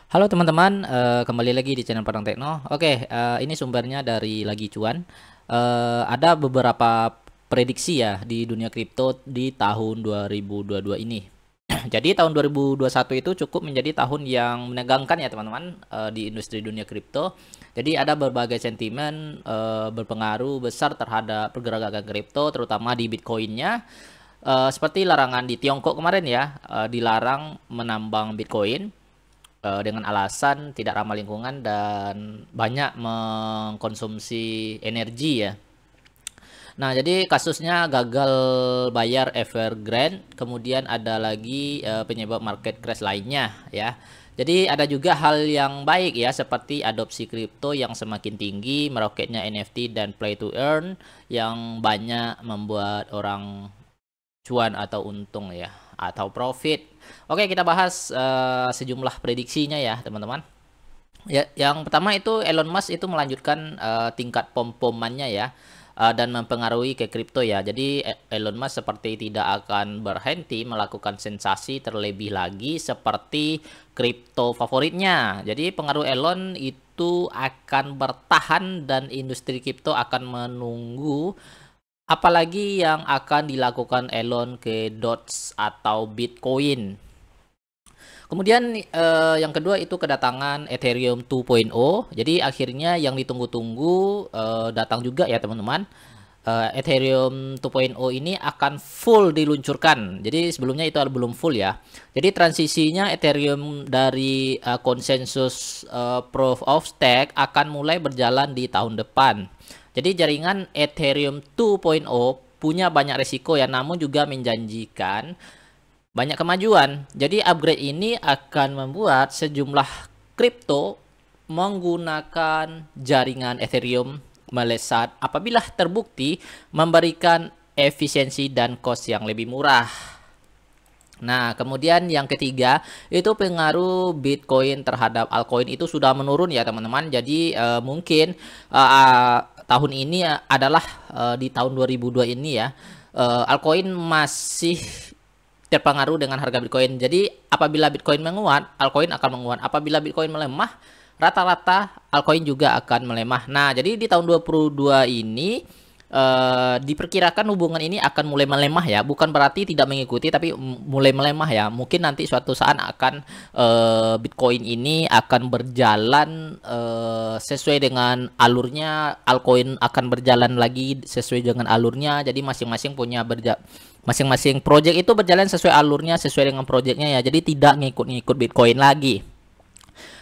Halo teman-teman, kembali lagi di channel Padang Tekno. Oke, ini sumbernya dari Lagi Cuan. Ada beberapa prediksi ya di dunia kripto di tahun 2022 ini. Jadi tahun 2021 itu cukup menjadi tahun yang menegangkan ya teman-teman di industri dunia kripto. Jadi ada berbagai sentimen berpengaruh besar terhadap pergerakan kripto, terutama di Bitcoinnya. Seperti larangan di Tiongkok kemarin ya, dilarang menambang Bitcoin dengan alasan tidak ramah lingkungan dan banyak mengkonsumsi energi ya. Nah, jadi kasusnya gagal bayar Evergrande, kemudian ada lagi penyebab market crash lainnya ya. Jadi ada juga hal yang baik ya, seperti adopsi kripto yang semakin tinggi, meroketnya NFT dan play to earn yang banyak membuat orang cuan atau untung ya, atau profit. Oke, kita bahas sejumlah prediksinya ya, teman-teman. Ya, yang pertama itu Elon Musk itu melanjutkan tingkat pom-pomannya ya, dan mempengaruhi ke kripto ya. Jadi Elon Musk seperti tidak akan berhenti melakukan sensasi terlebih lagi seperti kripto favoritnya. Jadi pengaruh Elon itu akan bertahan dan industri kripto akan menunggu apalagi yang akan dilakukan Elon ke Dots atau Bitcoin. Kemudian yang kedua itu kedatangan Ethereum 2.0. Jadi akhirnya yang ditunggu-tunggu datang juga ya teman-teman. Ethereum 2.0 ini akan full diluncurkan. Jadi sebelumnya itu belum full ya. Jadi transisinya Ethereum dari konsensus proof of stake akan mulai berjalan di tahun depan. Jadi jaringan Ethereum 2.0 punya banyak resiko ya, namun juga menjanjikan banyak kemajuan. Jadi upgrade ini akan membuat sejumlah kripto menggunakan jaringan Ethereum melesat apabila terbukti memberikan efisiensi dan cost yang lebih murah. Nah, kemudian yang ketiga itu pengaruh Bitcoin terhadap altcoin itu sudah menurun ya teman-teman. Jadi mungkin tahun ini adalah di tahun 2002 ini ya, altcoin masih terpengaruh dengan harga Bitcoin. Jadi apabila Bitcoin menguat, altcoin akan menguat. Apabila Bitcoin melemah, rata-rata altcoin juga akan melemah. Nah, jadi di tahun 2022 ini diperkirakan hubungan ini akan mulai melemah ya, bukan berarti tidak mengikuti tapi mulai melemah ya. Mungkin nanti suatu saat akan Bitcoin ini akan berjalan sesuai dengan alurnya, altcoin akan berjalan lagi sesuai dengan alurnya. Jadi masing-masing project itu berjalan sesuai alurnya, sesuai dengan projectnya ya. Jadi tidak ngikut-ngikut Bitcoin lagi.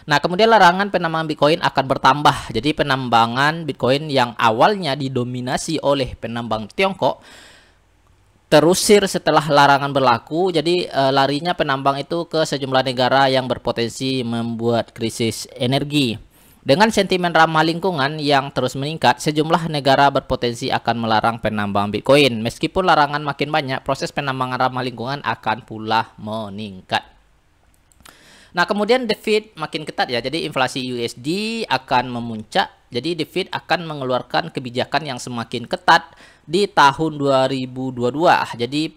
Nah, kemudian larangan penambangan Bitcoin akan bertambah. Jadi penambangan Bitcoin yang awalnya didominasi oleh penambang Tiongkok terusir setelah larangan berlaku. Jadi larinya penambang itu ke sejumlah negara yang berpotensi membuat krisis energi. Dengan sentimen ramah lingkungan yang terus meningkat, sejumlah negara berpotensi akan melarang penambangan Bitcoin. Meskipun larangan makin banyak, proses penambangan ramah lingkungan akan pula meningkat. Nah, kemudian the Fed makin ketat ya. Jadi inflasi USD akan memuncak. Jadi the Fed akan mengeluarkan kebijakan yang semakin ketat di tahun 2022. Jadi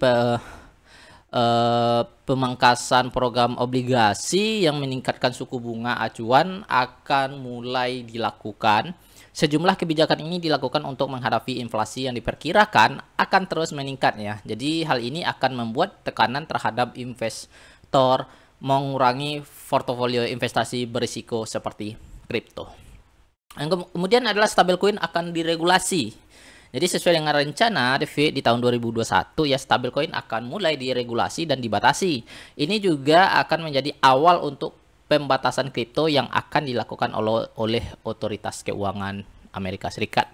pemangkasan program obligasi yang meningkatkan suku bunga acuan akan mulai dilakukan. Sejumlah kebijakan ini dilakukan untuk menghadapi inflasi yang diperkirakan akan terus meningkat ya. Jadi hal ini akan membuat tekanan terhadap investor, mengurangi portofolio investasi berisiko seperti kripto. Yang kemudian adalah stablecoin akan diregulasi. Jadi sesuai dengan rencana The Fed di tahun 2021 ya, stablecoin akan mulai diregulasi dan dibatasi. Ini juga akan menjadi awal untuk pembatasan kripto yang akan dilakukan oleh otoritas keuangan Amerika Serikat.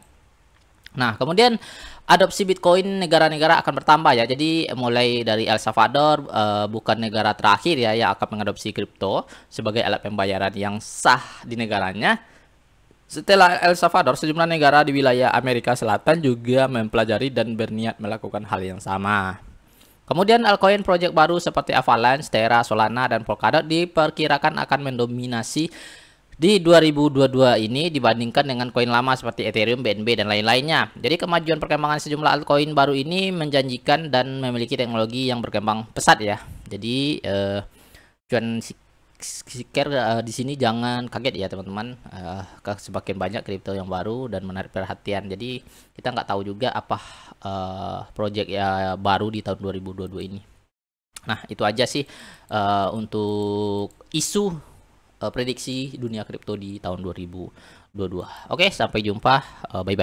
Nah, kemudian adopsi Bitcoin negara-negara akan bertambah ya. Jadi mulai dari El Salvador, bukan negara terakhir ya yang akan mengadopsi kripto sebagai alat pembayaran yang sah di negaranya. Setelah El Salvador, sejumlah negara di wilayah Amerika Selatan juga mempelajari dan berniat melakukan hal yang sama. Kemudian altcoin project baru seperti Avalanche, Terra, Solana, dan Polkadot diperkirakan akan mendominasi di 2022 ini dibandingkan dengan koin lama seperti Ethereum, BNB, dan lain-lainnya. Jadi kemajuan perkembangan sejumlah altcoin baru ini menjanjikan dan memiliki teknologi yang berkembang pesat ya. Jadi cuan di sini jangan kaget ya teman-teman. Semakin banyak kripto yang baru dan menarik perhatian. Jadi kita nggak tahu juga apa project ya baru di tahun 2022 ini. Nah, itu aja sih untuk isu prediksi dunia kripto di tahun 2022. Oke, sampai jumpa. Bye bye.